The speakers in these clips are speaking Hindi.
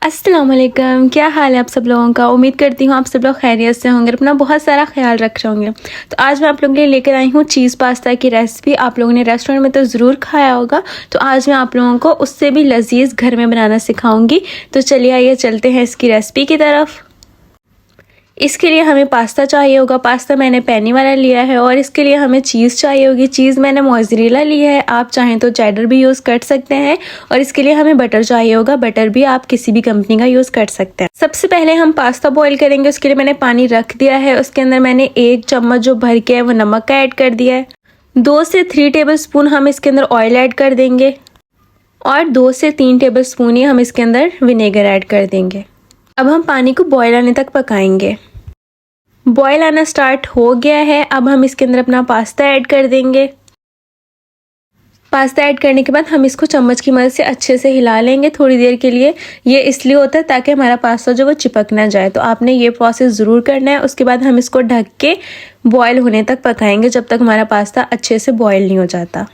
अस्सलाम वालेकुम, क्या हाल है आप सब लोगों का। उम्मीद करती हूँ आप सब लोग खैरियत से होंगे, अपना बहुत सारा ख्याल रख रहे होंगे। तो आज मैं आप लोगों के लिए लेकर आई हूँ चीज़ पास्ता की रेसिपी। आप लोगों ने रेस्टोरेंट में तो ज़रूर खाया होगा, तो आज मैं आप लोगों को उससे भी लजीज घर में बनाना सिखाऊंगी। तो चलिए आइए चलते हैं इसकी रेसिपी की तरफ। इसके लिए हमें पास्ता चाहिए होगा। पास्ता मैंने पैनी वाला लिया है। और इसके लिए हमें चीज़ चाहिए होगी। चीज़ मैंने मोज़रेला लिया है, आप चाहें तो चेडर भी यूज़ कर सकते हैं। और इसके लिए हमें बटर चाहिए होगा। बटर भी आप किसी भी कंपनी का यूज़ कर सकते हैं। सबसे पहले हम पास्ता बॉईल करेंगे। उसके लिए मैंने पानी रख दिया है। उसके अंदर मैंने 1 चम्मच जो भर के है वो नमक का ऐड कर दिया है। 2 से 3 टेबल स्पून हम इसके अंदर ऑयल ऐड कर देंगे। और 2 से 3 टेबल स्पून ही हम इसके अंदर विनेगर ऐड कर देंगे। अब हम पानी को बॉयल आने तक पकाएंगे। बॉयल आना स्टार्ट हो गया है। अब हम इसके अंदर अपना पास्ता ऐड कर देंगे। पास्ता ऐड करने के बाद हम इसको चम्मच की मदद से अच्छे से हिला लेंगे थोड़ी देर के लिए। ये इसलिए होता है ताकि हमारा पास्ता जो वो चिपक ना जाए। तो आपने ये प्रोसेस ज़रूर करना है। उसके बाद हम इसको ढक के बॉयल होने तक पकाएंगे, जब तक हमारा पास्ता अच्छे से बॉयल नहीं हो जाता।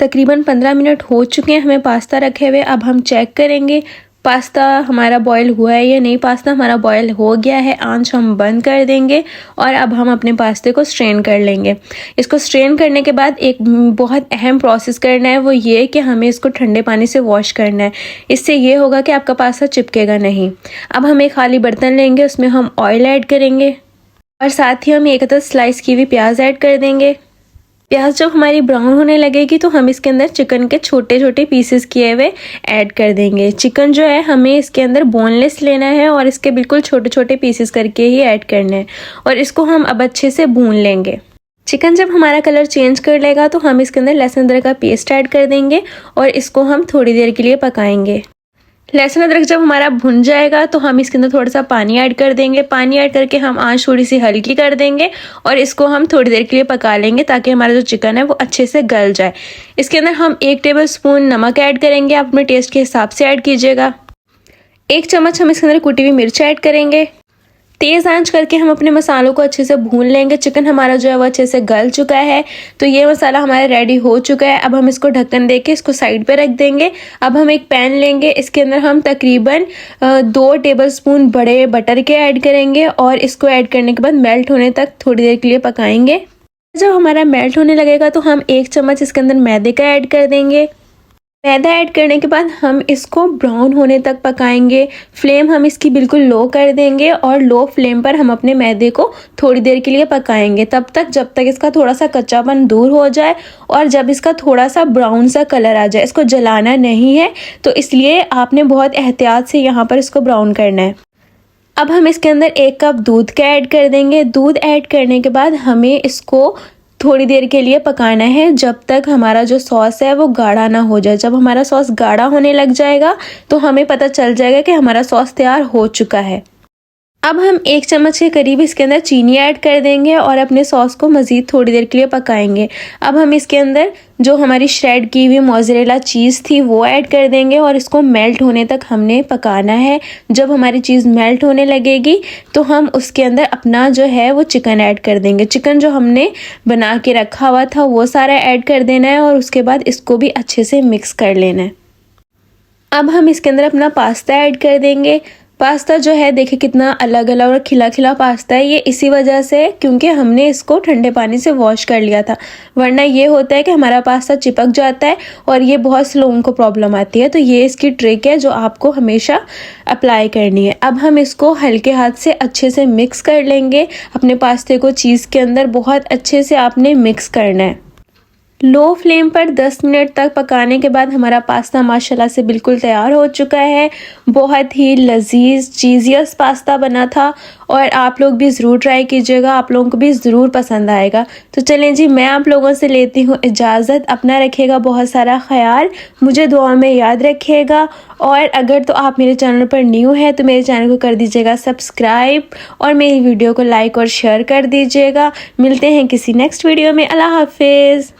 तकरीबन 15 मिनट हो चुके हैं हमें पास्ता रखे हुए। अब हम चेक करेंगे पास्ता हमारा बॉयल हुआ है या नहीं। पास्ता हमारा बॉयल हो गया है। आंच हम बंद कर देंगे और अब हम अपने पास्ते को स्ट्रेन कर लेंगे। इसको स्ट्रेन करने के बाद एक बहुत अहम प्रोसेस करना है, वो ये कि हमें इसको ठंडे पानी से वॉश करना है। इससे ये होगा कि आपका पास्ता चिपकेगा नहीं। अब हम एक खाली बर्तन लेंगे, उसमें हम ऑयल ऐड करेंगे और साथ ही हम एक अदद स्लाइस की हुई प्याज ऐड कर देंगे। प्याज जब हमारी ब्राउन होने लगेगी तो हम इसके अंदर चिकन के छोटे छोटे पीसेस किए हुए ऐड कर देंगे। चिकन जो है हमें इसके अंदर बोनलेस लेना है और इसके बिल्कुल छोटे छोटे पीसेस करके ही ऐड करना है। और इसको हम अब अच्छे से भून लेंगे। चिकन जब हमारा कलर चेंज कर लेगा तो हम इसके अंदर लहसुन अदरक का पेस्ट ऐड कर देंगे और इसको हम थोड़ी देर के लिए पकाएंगे। लहसुन अदरक जब हमारा भुन जाएगा तो हम इसके अंदर थोड़ा सा पानी ऐड कर देंगे। पानी ऐड करके हम आंच थोड़ी सी हल्की कर देंगे और इसको हम थोड़ी देर के लिए पका लेंगे ताकि हमारा जो चिकन है वो अच्छे से गल जाए। इसके अंदर हम 1 टेबल स्पून नमक ऐड करेंगे। आप अपने टेस्ट के हिसाब से ऐड कीजिएगा। 1 चम्मच हम इसके अंदर कुटी हुई मिर्च ऐड करेंगे। तेज़ आंच करके हम अपने मसालों को अच्छे से भून लेंगे। चिकन हमारा जो है वो अच्छे से गल चुका है। तो ये मसाला हमारा रेडी हो चुका है। अब हम इसको ढक्कन दे के इसको साइड पे रख देंगे। अब हम एक पैन लेंगे, इसके अंदर हम तकरीबन 2 टेबल स्पून बड़े बटर के ऐड करेंगे और इसको ऐड करने के बाद मेल्ट होने तक थोड़ी देर के लिए पकाएंगे। जब हमारा मेल्ट होने लगेगा तो हम 1 चम्मच इसके अंदर मैदे का ऐड कर देंगे। मैदा ऐड करने के बाद हम इसको ब्राउन होने तक पकाएंगे। फ्लेम हम इसकी बिल्कुल लो कर देंगे और लो फ्लेम पर हम अपने मैदे को थोड़ी देर के लिए पकाएंगे, तब तक जब तक इसका थोड़ा सा कच्चापन दूर हो जाए और जब इसका थोड़ा सा ब्राउन सा कलर आ जाए। इसको जलाना नहीं है, तो इसलिए आपने बहुत एहतियात से यहाँ पर इसको ब्राउन करना है। अब हम इसके अंदर 1 कप दूध का ऐड कर देंगे। दूध ऐड करने के बाद हमें इसको थोड़ी देर के लिए पकाना है, जब तक हमारा जो सॉस है वो गाढ़ा ना हो जाए। जब हमारा सॉस गाढ़ा होने लग जाएगा तो हमें पता चल जाएगा कि हमारा सॉस तैयार हो चुका है। अब हम 1 चम्मच के करीब इसके अंदर चीनी ऐड कर देंगे और अपने सॉस को मज़ीद थोड़ी देर के लिए पकाएंगे। अब हम इसके अंदर जो हमारी श्रेड की हुई मोज़रेला चीज़ थी वो ऐड कर देंगे और इसको मेल्ट होने तक हमने पकाना है। जब हमारी चीज़ मेल्ट होने लगेगी तो हम उसके अंदर अपना जो है वो चिकन ऐड कर देंगे। चिकन जो हमने बना के रखा हुआ था वो सारा ऐड कर देना है और उसके बाद इसको भी अच्छे से मिक्स कर लेना है। अब हम इसके अंदर अपना पास्ता ऐड कर देंगे। पास्ता जो है देखिए कितना अलग अलग और खिला खिला पास्ता है। ये इसी वजह से क्योंकि हमने इसको ठंडे पानी से वॉश कर लिया था, वरना ये होता है कि हमारा पास्ता चिपक जाता है और ये बहुत से लोगों को प्रॉब्लम आती है। तो ये इसकी ट्रिक है जो आपको हमेशा अप्लाई करनी है। अब हम इसको हल्के हाथ से अच्छे से मिक्स कर लेंगे। अपने पास्ते को चीज़ के अंदर बहुत अच्छे से आपने मिक्स करना है। लो फ्लेम पर 10 मिनट तक पकाने के बाद हमारा पास्ता माशाल्लाह से बिल्कुल तैयार हो चुका है। बहुत ही लजीज चीज़ियस पास्ता बना था और आप लोग भी ज़रूर ट्राई कीजिएगा, आप लोगों को भी ज़रूर पसंद आएगा। तो चलें जी, मैं आप लोगों से लेती हूँ इजाज़त। अपना रखिएगा बहुत सारा ख्याल, मुझे दुआ में याद रखिएगा। और अगर तो आप मेरे चैनल पर न्यू है तो मेरे चैनल को कर दीजिएगा सब्सक्राइब और मेरी वीडियो को लाइक और शेयर कर दीजिएगा। मिलते हैं किसी नेक्स्ट वीडियो में। अल्लाह हाफिज़।